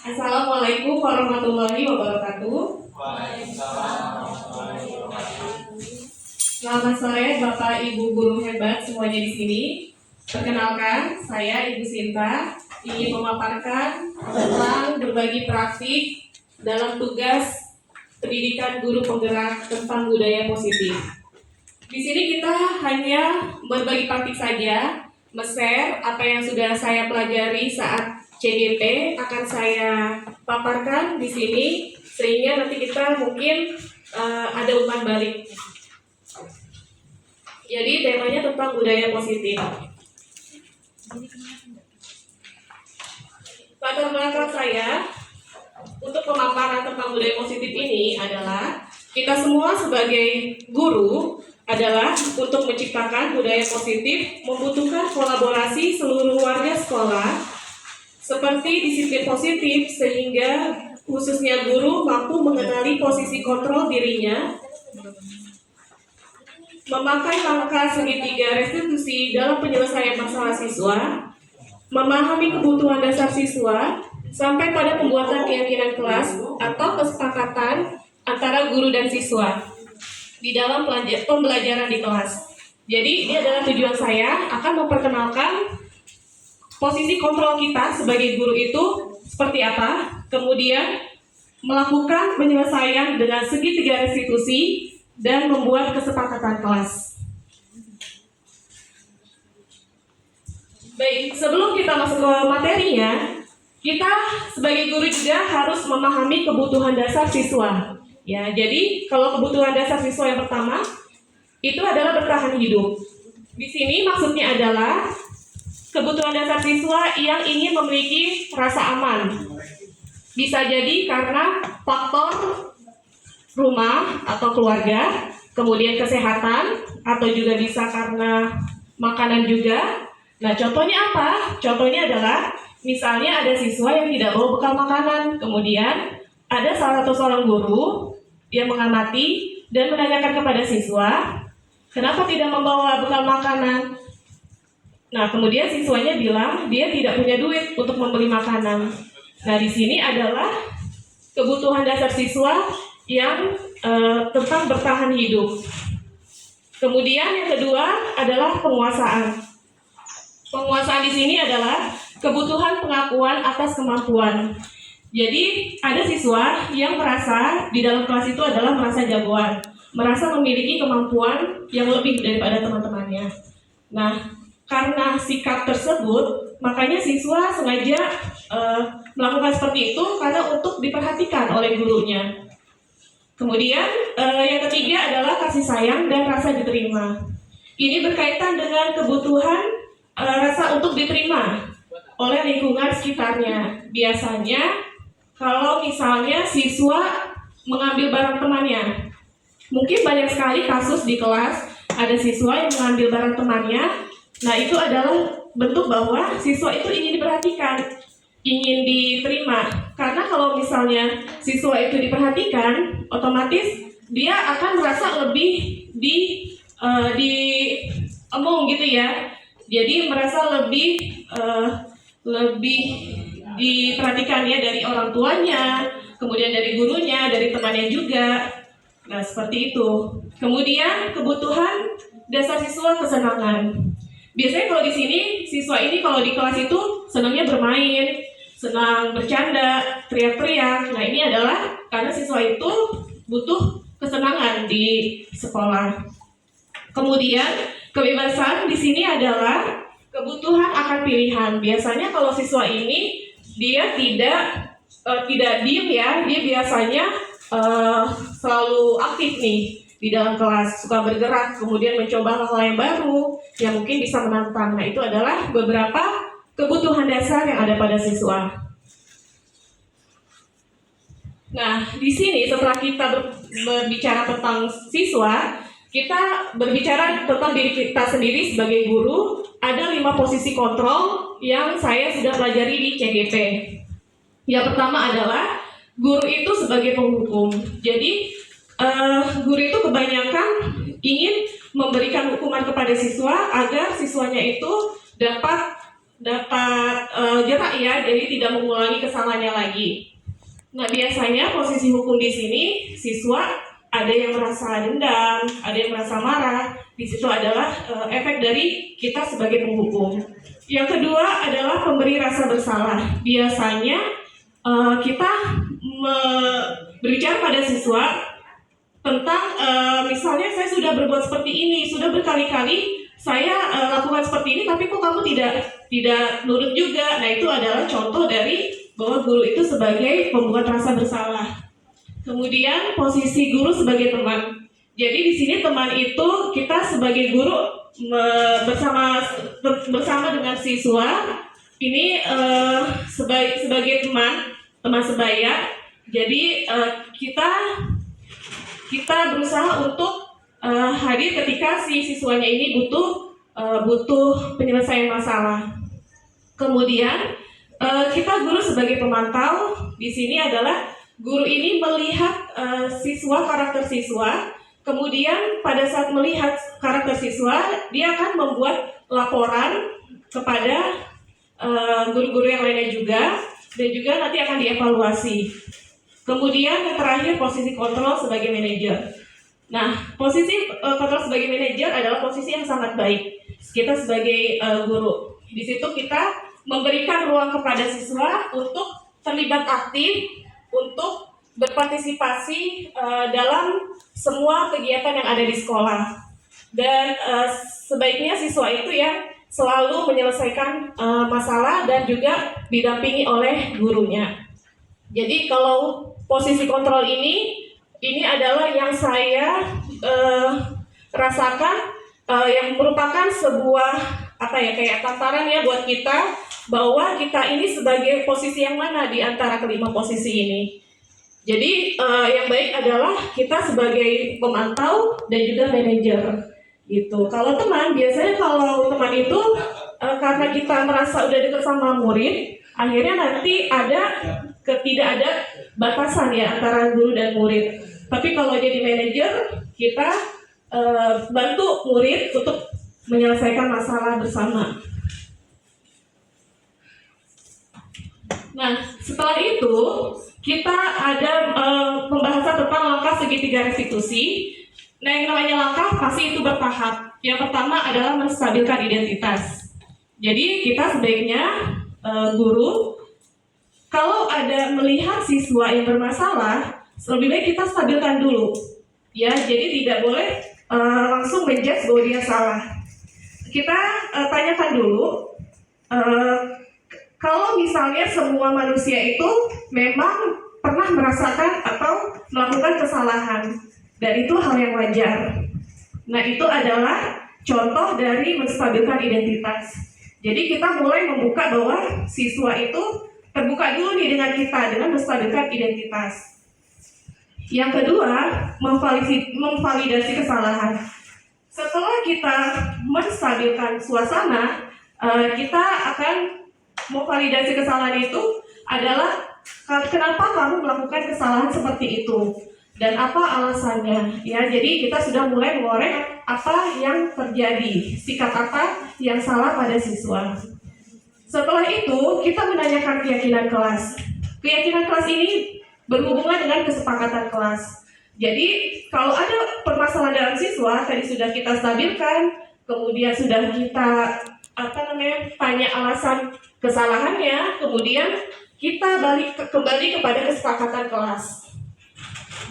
Assalamualaikum warahmatullahi wabarakatuh. Selamat sore Bapak Ibu guru hebat semuanya di sini. Perkenalkan, saya Ibu Sinta ingin memaparkan tentang berbagi praktik dalam tugas pendidikan guru penggerak tentang budaya positif. Di sini kita hanya berbagi praktik saja, share apa yang sudah saya pelajari saat CGP akan saya paparkan di sini sehingga nanti kita mungkin ada umpan balik. Jadi temanya tentang budaya positif. Latar belakang saya untuk pemaparan tentang budaya positif ini adalah kita semua sebagai guru adalah untuk menciptakan budaya positif membutuhkan kolaborasi seluruh warga sekolah seperti disiplin positif sehingga khususnya guru mampu mengenali posisi kontrol dirinya, memakai langkah segitiga restitusi dalam penyelesaian masalah siswa, memahami kebutuhan dasar siswa, sampai pada pembuatan keyakinan kelas atau kesepakatan antara guru dan siswa di dalam pembelajaran di kelas. Jadi ini adalah tujuan saya akan memperkenalkan posisi kontrol kita sebagai guru itu seperti apa, kemudian melakukan penyelesaian dengan segitiga restitusi dan membuat kesepakatan kelas. Baik, sebelum kita masuk ke materinya, kita sebagai guru juga harus memahami kebutuhan dasar siswa. Ya, jadi kalau kebutuhan dasar siswa yang pertama itu adalah bertahan hidup. Di sini maksudnya adalah kebutuhan dasar siswa yang ingin memiliki rasa aman. Bisa jadi karena faktor rumah atau keluarga, kemudian kesehatan, atau juga bisa karena makanan juga. Nah, contohnya apa? Contohnya adalah misalnya ada siswa yang tidak bawa bekal makanan, kemudian ada salah satu seorang guru yang mengamati dan menanyakan kepada siswa, kenapa tidak membawa bekal makanan? Nah, kemudian siswanya bilang dia tidak punya duit untuk membeli makanan. Nah, di sini adalah kebutuhan dasar siswa yang tentang bertahan hidup. Kemudian yang kedua adalah penguasaan. Penguasaan di sini adalah kebutuhan pengakuan atas kemampuan. Jadi ada siswa yang merasa di dalam kelas itu adalah merasa jagoan, merasa memiliki kemampuan yang lebih daripada teman-temannya. Nah, karena sikap tersebut, makanya siswa sengaja melakukan seperti itu karena untuk diperhatikan oleh gurunya. Kemudian yang ketiga adalah kasih sayang dan rasa diterima. Ini berkaitan dengan kebutuhan rasa untuk diterima oleh lingkungan sekitarnya. Biasanya kalau misalnya siswa mengambil barang temannya, mungkin banyak sekali kasus di kelas ada siswa yang mengambil barang temannya. Nah, itu adalah bentuk bahwa siswa itu ingin diperhatikan, ingin diterima. Karena kalau misalnya siswa itu diperhatikan, otomatis dia akan merasa lebih diemong gitu ya. Jadi merasa lebih diperhatikannya dari orang tuanya, kemudian dari gurunya, dari temannya juga. Nah, seperti itu. Kemudian kebutuhan dasar siswa kesenangan. Biasanya kalau di sini siswa ini kalau di kelas itu senangnya bermain, senang bercanda, teriak-teriak. Nah, ini adalah karena siswa itu butuh kesenangan di sekolah. Kemudian kebebasan di sini adalah kebutuhan akan pilihan. Biasanya kalau siswa ini dia tidak diem ya, dia biasanya selalu aktif nih di dalam kelas, suka bergerak, kemudian mencoba hal-hal yang baru yang mungkin bisa menantang. Nah, itu adalah beberapa kebutuhan dasar yang ada pada siswa. Nah, di sini setelah kita berbicara tentang siswa, kita berbicara tentang diri kita sendiri sebagai guru. Ada 5 posisi kontrol yang saya sudah pelajari di CGP. Yang pertama adalah guru itu sebagai penghukum. Jadi guru itu kebanyakan ingin memberikan hukuman kepada siswa agar siswanya itu dapat jerak ya, jadi tidak mengulangi kesalahannya lagi. Nah, biasanya posisi hukum di sini siswa ada yang merasa dendam, ada yang merasa marah. Di situ adalah efek dari kita sebagai penghukum. Yang kedua adalah pemberi rasa bersalah. Biasanya kita berbicara pada siswa tentang misalnya saya sudah berbuat seperti ini, sudah berkali-kali saya lakukan seperti ini, tapi kok kamu tidak nurut juga. Nah, itu adalah contoh dari bahwa guru itu sebagai pembuat rasa bersalah. Kemudian posisi guru sebagai teman. Jadi di sini teman itu kita sebagai guru bersama dengan siswa ini sebagai teman sebaya. Jadi kita berusaha untuk hadir ketika si siswanya ini butuh penyelesaian masalah. Kemudian kita guru sebagai pemantau di sini adalah guru ini melihat karakter siswa, kemudian pada saat melihat karakter siswa dia akan membuat laporan kepada guru-guru yang lainnya juga, dan juga nanti akan dievaluasi. Kemudian yang terakhir posisi kontrol sebagai manajer. Nah, posisi kontrol sebagai manajer adalah posisi yang sangat baik kita sebagai guru. Di situ kita memberikan ruang kepada siswa untuk terlibat aktif, untuk berpartisipasi dalam semua kegiatan yang ada di sekolah. Dan sebaiknya siswa itu ya selalu menyelesaikan masalah dan juga didampingi oleh gurunya. Jadi kalau posisi kontrol ini adalah yang saya rasakan yang merupakan sebuah kayak tantangan ya buat kita, bahwa kita ini sebagai posisi yang mana di antara kelima posisi ini. Jadi yang baik adalah kita sebagai pemantau dan juga manajer gitu. Kalau teman, biasanya kalau teman itu karena kita merasa udah dekat sama murid, akhirnya nanti tidak ada batasan ya antara guru dan murid. Tapi kalau jadi manajer, kita bantu murid untuk menyelesaikan masalah bersama. Nah, setelah itu kita ada pembahasan tentang langkah segitiga restitusi. Nah, yang namanya langkah pasti itu bertahap. Yang pertama adalah menstabilkan identitas. Jadi kita sebaiknya guru, kalau ada melihat siswa yang bermasalah, lebih baik kita stabilkan dulu. Ya, jadi tidak boleh langsung menjudge bahwa dia salah. Kita tanyakan dulu. Kalau misalnya semua manusia itu memang pernah merasakan atau melakukan kesalahan, dan itu hal yang wajar. Nah, itu adalah contoh dari menstabilkan identitas. Jadi kita mulai membuka bahwa siswa itu terbuka dulu nih dengan kita, dengan menstabilkan identitas. Yang kedua, memvalidasi kesalahan. Setelah kita menstabilkan suasana, kita akan memvalidasi kesalahan itu adalah kenapa kamu melakukan kesalahan seperti itu dan apa alasannya ya. Jadi kita sudah mulai mengorek apa yang terjadi, sikap apa yang salah pada siswa. Setelah itu kita menanyakan keyakinan kelas. Keyakinan kelas ini berhubungan dengan kesepakatan kelas. Jadi kalau ada permasalahan dalam siswa, tadi sudah kita stabilkan, kemudian sudah kita tanya alasan kesalahannya, kemudian kita kembali kepada kesepakatan kelas.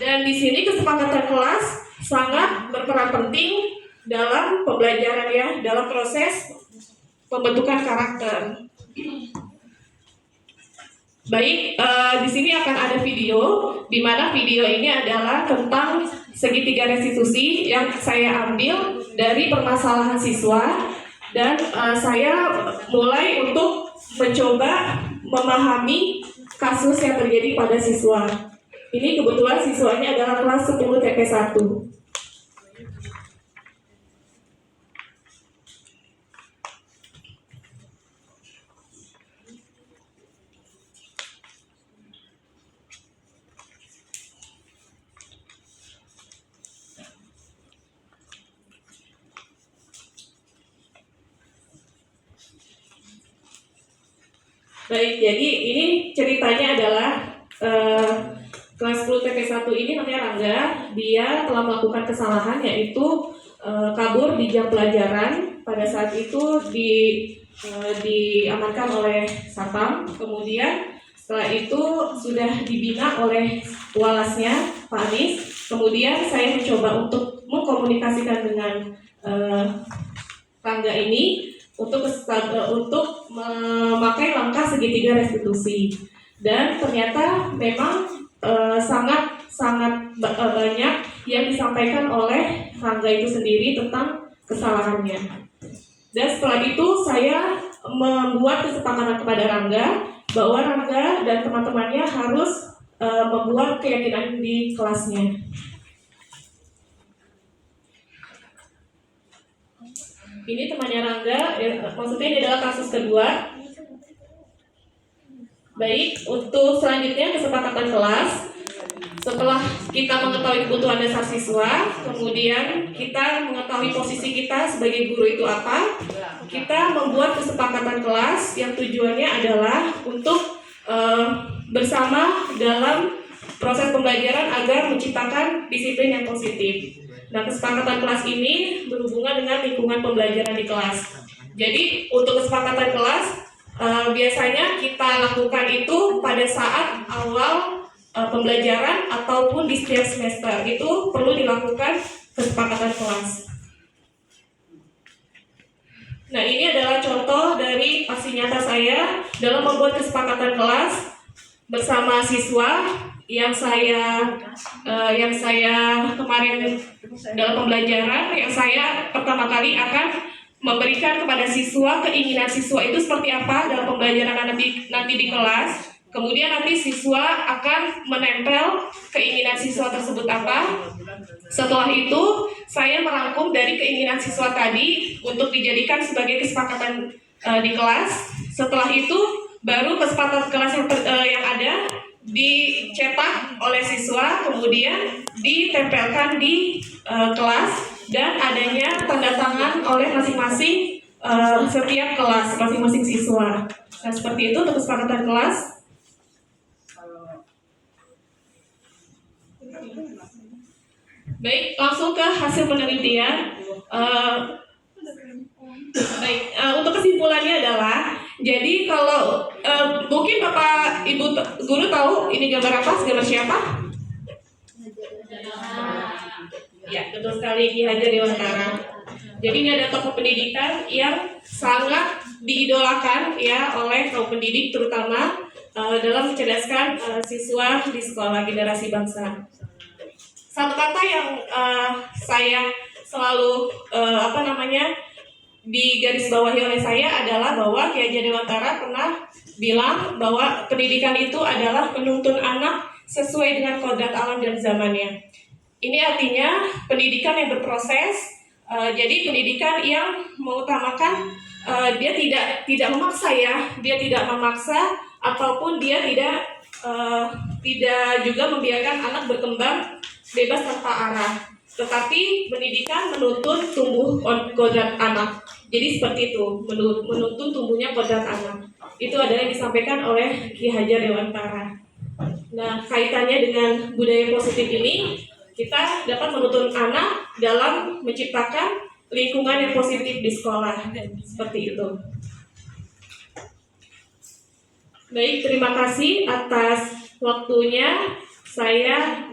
Dan di sini kesepakatan kelas sangat berperan penting dalam pembelajaran ya, dalam proses pembentukan karakter. Baik, di sini akan ada video, di mana video ini adalah tentang segitiga restitusi yang saya ambil dari permasalahan siswa. Dan saya mulai untuk mencoba memahami kasus yang terjadi pada siswa. Ini kebetulan siswanya adalah kelas 10 TP1. Baik, jadi ini ceritanya adalah kelas 10 TP1 ini namanya Rangga. Dia telah melakukan kesalahan yaitu kabur di jam pelajaran. Pada saat itu diamankan oleh satpam. Kemudian setelah itu sudah dibina oleh walasnya, Pak Anis. Kemudian saya mencoba untuk mengkomunikasikan dengan Rangga ini untuk memakai langkah segitiga restitusi, dan ternyata memang sangat banyak yang disampaikan oleh Rangga itu sendiri tentang kesalahannya. Dan setelah itu saya membuat kesepakatan kepada Rangga bahwa Rangga dan teman-temannya harus membuat keyakinan di kelasnya. Ini temannya Rangga, maksudnya ini adalah kasus kedua. Baik, untuk selanjutnya kesepakatan kelas. Setelah kita mengetahui kebutuhan dasar siswa, kemudian kita mengetahui posisi kita sebagai guru itu apa, kita membuat kesepakatan kelas yang tujuannya adalah untuk bersama dalam proses pembelajaran agar menciptakan disiplin yang positif. Nah, kesepakatan kelas ini berhubungan dengan lingkungan pembelajaran di kelas. Jadi, untuk kesepakatan kelas, biasanya kita lakukan itu pada saat awal pembelajaran ataupun di setiap semester. Itu perlu dilakukan kesepakatan kelas. Nah, ini adalah contoh dari aksi nyata saya dalam membuat kesepakatan kelas bersama siswa yang saya kemarin dalam pembelajaran yang saya pertama kali akan memberikan kepada siswa keinginan siswa itu seperti apa dalam pembelajaran nanti di kelas. Kemudian nanti siswa akan menempel keinginan siswa tersebut apa. Setelah itu saya merangkum dari keinginan siswa tadi untuk dijadikan sebagai kesepakatan di kelas. Setelah itu baru kesepakatan kelas yang ada dicetak oleh siswa, kemudian ditempelkan di kelas dan adanya tanda tangan oleh masing-masing setiap kelas, masing-masing siswa. Nah, seperti itu untuk kesepakatan kelas. Baik, langsung ke hasil penelitian. Baik, untuk kesimpulannya adalah, jadi kalau mungkin Bapak Ibu guru tahu ini gambar apa, gambar siapa? Ya, betul sekali, Ki Hajar Dewantara. Jadi ini ada tokoh pendidikan yang sangat diidolakan ya oleh kaum pendidik, terutama dalam mencerdaskan siswa di sekolah generasi bangsa. Satu kata yang saya selalu digarisbawahi oleh saya adalah bahwa Ki Hajar Dewantara pernah bilang bahwa pendidikan itu adalah menuntun anak sesuai dengan kodrat alam dan zamannya. Ini artinya pendidikan yang berproses, jadi pendidikan yang mengutamakan dia tidak memaksa ya, dia tidak memaksa ataupun dia tidak juga membiarkan anak berkembang bebas tanpa arah. Tetapi pendidikan menuntun tumbuh kodrat anak. Jadi seperti itu, menuntun tumbuhnya kodrat anak. Itu adalah yang disampaikan oleh Ki Hajar Dewantara. Nah, kaitannya dengan budaya positif ini, kita dapat menuntun anak dalam menciptakan lingkungan yang positif di sekolah. Seperti itu. Baik, terima kasih atas waktunya. Saya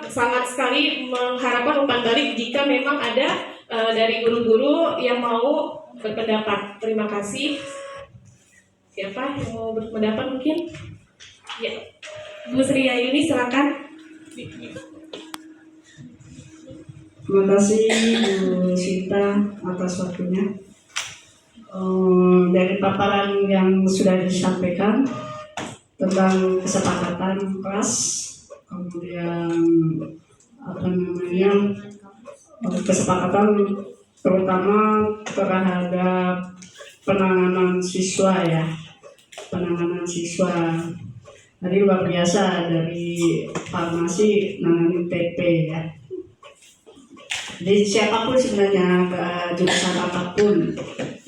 sangat sekali mengharapkan umpan balik jika memang ada dari guru-guru yang mau berpendapat. Terima kasih. Siapa yang mau berpendapat mungkin? Ya, Bu Sri Ayuni, silakan. Terima kasih Bu Sinta atas waktunya. Dari paparan yang sudah disampaikan tentang kesepakatan kelas, kemudian kesepakatan terutama terhadap penanganan siswa ya, tadi luar biasa dari farmasi nanganin PP ya. Jadi siapapun sebenarnya ke jurusan apapun,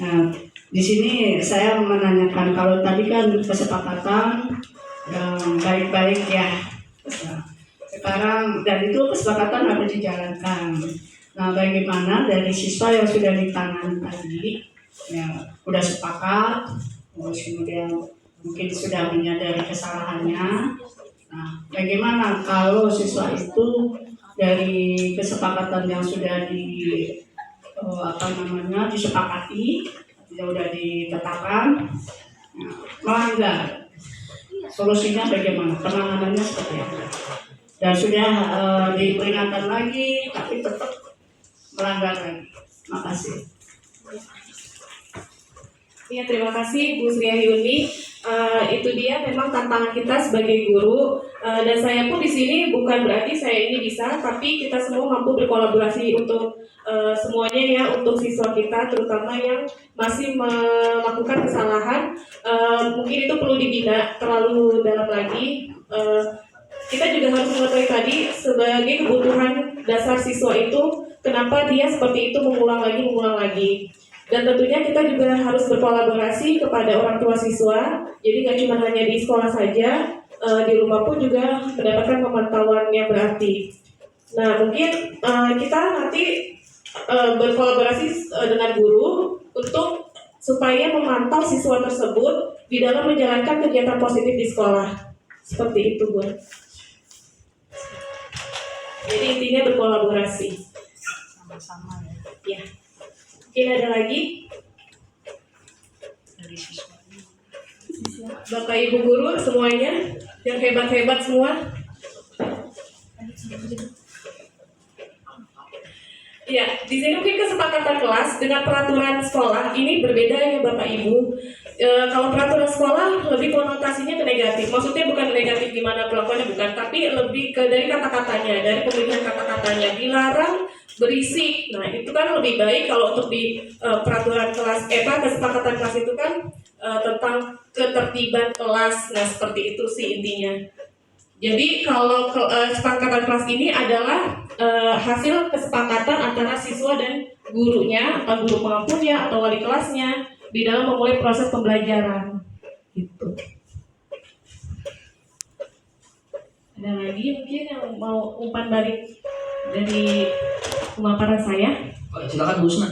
nah, Di sini saya menanyakan, kalau tadi kan kesepakatan yang baik-baik ya. Nah, sekarang dan itu kesepakatan harus dijalankan. Nah, bagaimana dari siswa yang sudah ditangani tadi, ya sudah sepakat, terus kemudian mungkin sudah menyadari kesalahannya. Nah, bagaimana kalau siswa itu dari kesepakatan yang sudah disepakati, sudah ditetapkan, nah, melanggar, solusinya bagaimana? Penanganannya seperti apa? Dan sudah diperingatkan lagi, tapi tetap melanggar lagi. Makasih. Ya, terima kasih Bu Sri Ahyuni. Itu dia memang tantangan kita sebagai guru, dan saya pun di sini bukan berarti saya ini bisa, tapi kita semua mampu berkolaborasi untuk semuanya ya, untuk siswa kita terutama yang masih melakukan kesalahan. Mungkin itu perlu dibina terlalu dalam lagi. Kita juga harus mengetahui tadi sebagai kebutuhan dasar siswa itu, kenapa dia seperti itu mengulang lagi. Dan tentunya kita juga harus berkolaborasi kepada orang tua siswa. Jadi nggak cuma hanya di sekolah saja, di rumah pun juga mendapatkan pemantauan yang berarti. Nah, mungkin kita nanti berkolaborasi dengan guru untuk supaya memantau siswa tersebut di dalam menjalankan kegiatan positif di sekolah. Seperti itu, Bu. Jadi intinya berkolaborasi. Sama-sama Ya. ya. Mungkin ada lagi? Dari siswa. Bapak Ibu guru semuanya yang hebat-hebat semua. Ya, di sini mungkin kesepakatan kelas dengan peraturan sekolah ini berbeda ya Bapak Ibu. Kalau peraturan sekolah lebih konotasinya ke negatif. Maksudnya bukan negatif gimana pelakuannya, bukan, tapi lebih ke dari kata-katanya, dari pemilihan kata-katanya. Dilarang berisik. Nah, itu kan lebih baik kalau untuk di peraturan kelas, kesepakatan kelas itu kan tentang ketertiban kelas. Nah, seperti itu sih intinya. Jadi kalau kesepakatan kelas ini adalah hasil kesepakatan antara siswa dan gurunya, atau guru pengampunnya, atau wali kelasnya di dalam memulai proses pembelajaran. Gitu. Ada lagi mungkin yang mau umpan balik dari pemaparan saya? Silakan Bu Usna.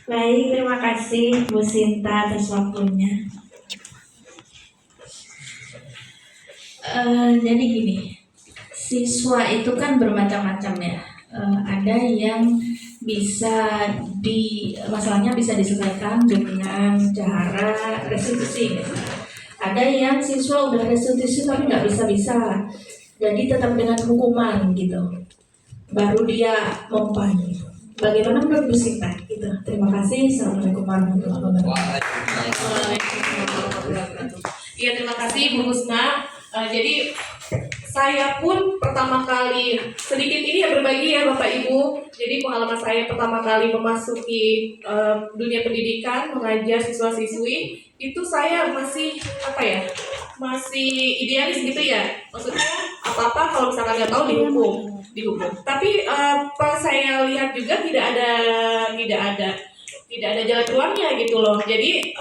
Baik, terima kasih Bu Sinta atas waktunya. Jadi gini, siswa itu kan bermacam-macam ya. Ada yang masalahnya bisa diselesaikan dengan cara restitusi. Ada yang siswa udah restitusi tapi nggak bisa, jadi tetap dengan hukuman gitu. Baru dia mempan. Bagaimana menurut Bu Sinta? Gitu. Terima kasih. Assalamualaikum warahmatullahi wabarakatuh. Iya, terima kasih Bu Husna. Jadi saya pun pertama kali sedikit ini ya berbagi ya Bapak Ibu. Jadi pengalaman saya pertama kali memasuki dunia pendidikan, mengajar siswa-siswi, itu saya masih masih idealis gitu ya. Maksudnya apa-apa kalau misalkan nggak tahu dihukum. Tapi pas saya lihat juga tidak ada jalan keluarnya gitu loh. Jadi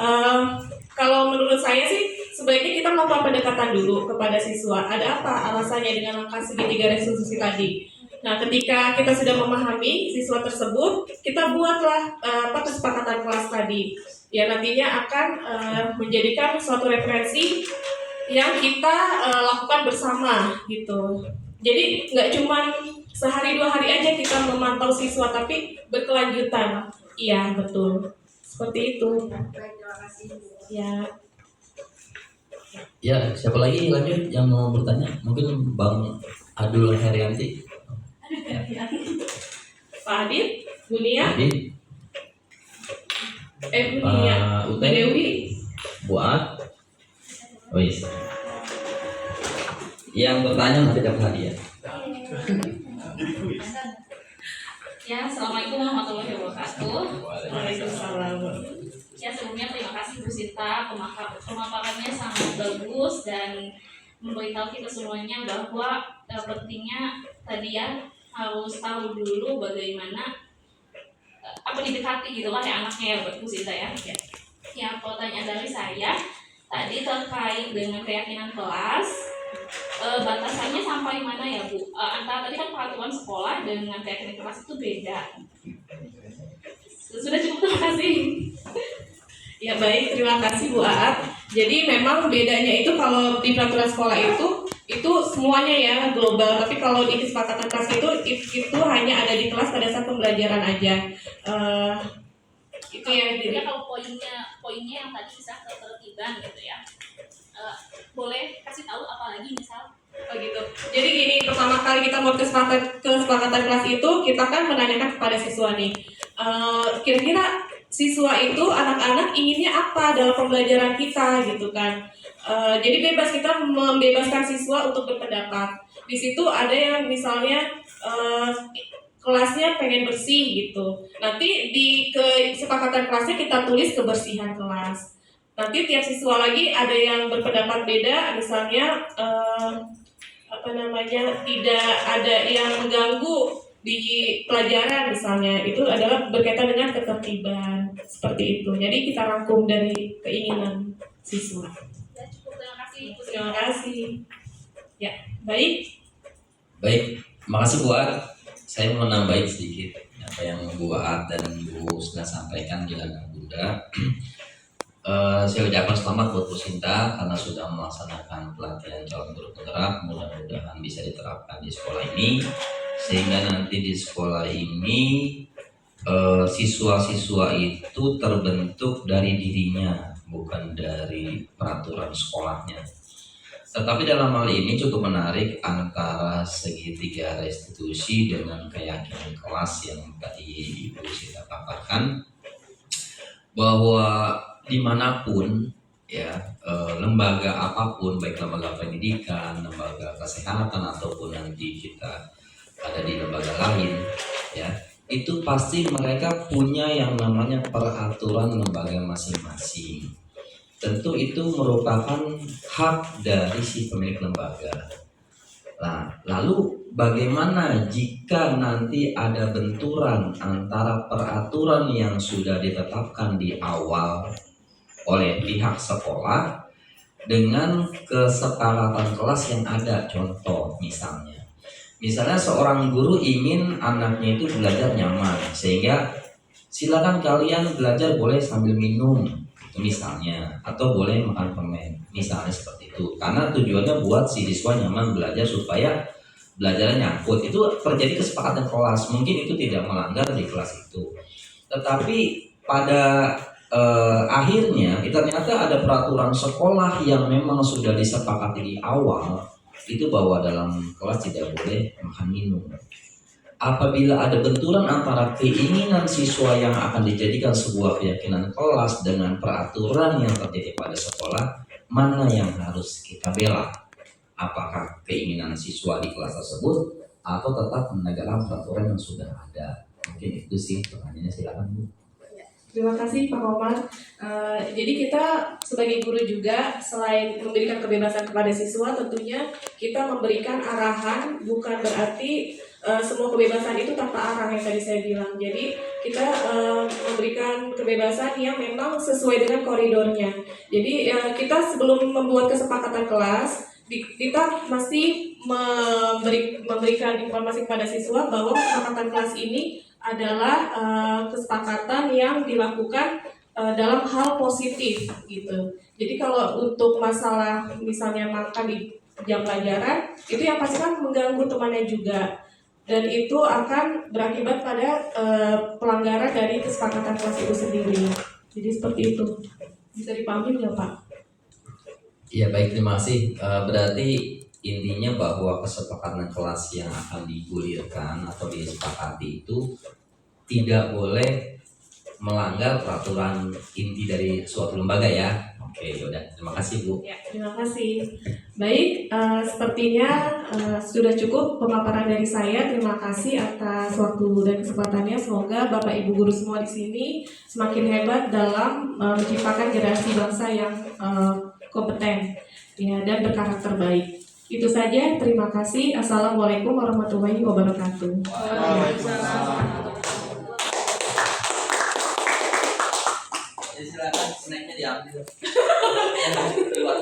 kalau menurut saya sih sebaiknya kita melakukan pendekatan dulu kepada siswa. Ada apa alasannya dengan langkah segitiga restitusi tadi? Nah, ketika kita sudah memahami siswa tersebut, kita buatlah kesepakatan kelas tadi. Ya, nantinya akan menjadikan suatu referensi yang kita lakukan bersama gitu. Jadi nggak cuma sehari 2 hari aja kita memantau siswa, tapi berkelanjutan. Iya, betul. Seperti itu. Terima kasih. Ya. Ya, siapa lagi lanjut yang mau bertanya? Mungkin Bang Adul Herianti. Pak Adit, Bunia, Jadi, Bunia, Pak Ute, Dewi. Buat. Oh iya. Yang bertanya nanti dapat hadiah. Ya, Assalamualaikum warahmatullahi wabarakatuh. Waalaikumsalam. Ya, sebelumnya terima kasih Bu Sinta, pemaparannya sangat bagus dan memberitahu kita semuanya bahwa pentingnya tadi ya harus tahu dulu bagaimana apa didekati gitu lah ya anaknya ya buat Bu Sinta ya. Ya, pertanyaan dari saya tadi terkait dengan keyakinan kelas, batasannya sampai mana ya Bu? Antara tadi kan peraturan sekolah dengan keyakinan kelas itu beda. Sudah cukup, terima kasih. Ya baik, terima kasih Bu Aat. Jadi memang bedanya itu kalau di peraturan sekolah itu semuanya ya global. Tapi kalau di kesepakatan kelas itu hanya ada di kelas pada saat pembelajaran aja. Itu ya. Jadi kalau poinnya yang tadi bisa ketertiban gitu ya. Boleh kasih tahu apalagi misal? Oh gitu. Jadi gini, pertama kali kita mau kesepakatan kelas itu kita kan menanyakan kepada siswa nih. Kira-kira siswa itu anak-anak inginnya apa dalam pembelajaran kita gitu kan. Jadi bebas, kita membebaskan siswa untuk berpendapat. Di situ ada yang misalnya kelasnya pengen bersih gitu. Nanti di kesepakatan kelasnya kita tulis kebersihan kelas. Nanti tiap siswa lagi ada yang berpendapat beda, misalnya tidak ada yang mengganggu di pelajaran misalnya, itu adalah berkaitan dengan ketertiban seperti itu. Jadi kita rangkum dari keinginan siswa. Ya cukup, terima kasih. Terima kasih. Ya baik. Baik, makasih Bu Aat. Saya mau nambahin sedikit apa yang Bu Aat dan Bu sudah sampaikan di ladang Bunda. Saya ucapkan selamat buat Bu Sinta karena sudah melaksanakan pelatihan calon guru penggerak. Mudah-mudahan bisa diterapkan di sekolah ini, sehingga nanti di sekolah ini siswa-siswa itu terbentuk dari dirinya, bukan dari peraturan sekolahnya. Tetapi dalam hal ini cukup menarik antara segitiga restitusi dengan keyakinan kelas yang tadi Ibu Sinta paparkan, bahwa dimanapun ya lembaga apapun, baik lembaga pendidikan, lembaga kesehatan ataupun nanti kita ada di lembaga lain ya, itu pasti mereka punya yang namanya peraturan lembaga masing-masing. Tentu itu merupakan hak dari si pemilik lembaga. Nah, lalu bagaimana jika nanti ada benturan antara peraturan yang sudah ditetapkan di awal oleh pihak sekolah dengan kesepakatan kelas yang ada? Contoh misalnya seorang guru ingin anaknya itu belajar nyaman, sehingga silakan kalian belajar boleh sambil minum misalnya, atau boleh makan permen misalnya, seperti itu, karena tujuannya buat si siswa nyaman belajar supaya belajarnya nyangkut. Itu terjadi kesepakatan kelas, mungkin itu tidak melanggar di kelas itu, tetapi pada akhirnya ternyata ada peraturan sekolah yang memang sudah disepakati di awal, itu bahwa dalam kelas tidak boleh makan minum. Apabila ada benturan antara keinginan siswa yang akan dijadikan sebuah keyakinan kelas dengan peraturan yang terjadi pada sekolah, mana yang harus kita bela? Apakah keinginan siswa di kelas tersebut atau tetap menegakkan peraturan yang sudah ada? Mungkin itu sih pertanyaannya, silakan Bu. Terima kasih Pak Komar. Jadi kita sebagai guru juga selain memberikan kebebasan kepada siswa, tentunya kita memberikan arahan, bukan berarti semua kebebasan itu tanpa arah yang tadi saya bilang. Jadi kita memberikan kebebasan yang memang sesuai dengan koridornya. Jadi kita sebelum membuat kesepakatan kelas, kita masih memberikan informasi kepada siswa bahwa kesepakatan kelas ini adalah kesepakatan yang dilakukan dalam hal positif gitu. Jadi kalau untuk masalah misalnya makan di jam pelajaran, itu yang pasti kan mengganggu temannya juga, dan itu akan berakibat pada pelanggaran dari kesepakatan kelas itu sendiri. Jadi seperti itu. Bisa dipahami nggak Pak? Iya baik, terima kasih. Berarti intinya bahwa kesepakatan kelas yang akan digulirkan atau disepakati itu tidak boleh melanggar peraturan inti dari suatu lembaga ya. Oke, yaudah. Terima kasih Bu. Ya, terima kasih. Baik, sepertinya sudah cukup pemaparan dari saya. Terima kasih atas waktu dan kesempatannya. Semoga Bapak Ibu guru semua di sini semakin hebat dalam menciptakan generasi bangsa yang kompeten, ya, dan berkarakter baik. Itu saja. Terima kasih. Assalamualaikum warahmatullahi wabarakatuh. Silakan snacknya diambil.